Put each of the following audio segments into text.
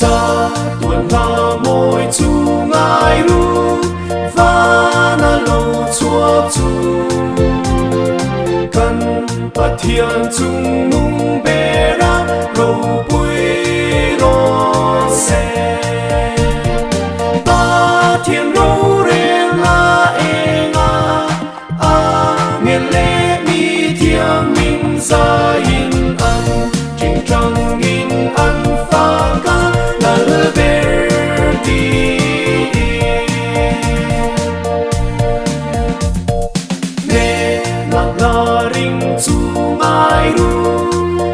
cha tuần hà môi chu ngài ru và na lâu chúa chu cần bắt thiên chung nung bê ra râu bụi rô xe ta thiên râu rê la e nga a miền lê mi thiêng minh gia in ăn trình trăng in ăn pha ca nal verdi ne la ring chu ngai ru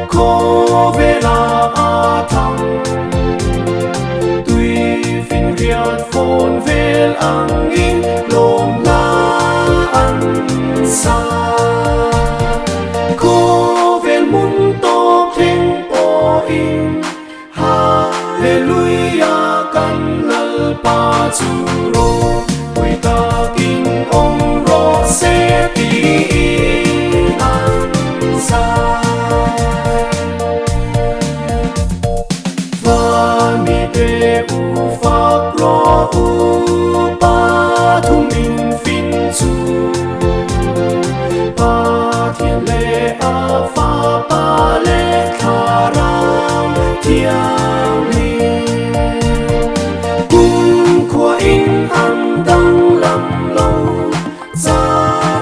ko ve la a thang tui fin riat phone vel ang in lom la an sa ko vel mun to theng po in hallelujah kan nal pa chu ro oi ta king ong ro se ti an sa va mi te u fa ro u pa thu min fin chu pa thiên lệ a fa pa lệ kha ram thiang li cung của in an đăng lâm lâu ra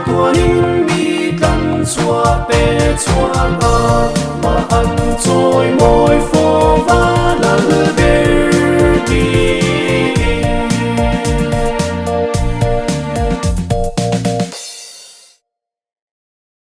tua in mi căn chua pe chuan a mà ăn trôi môi phố vang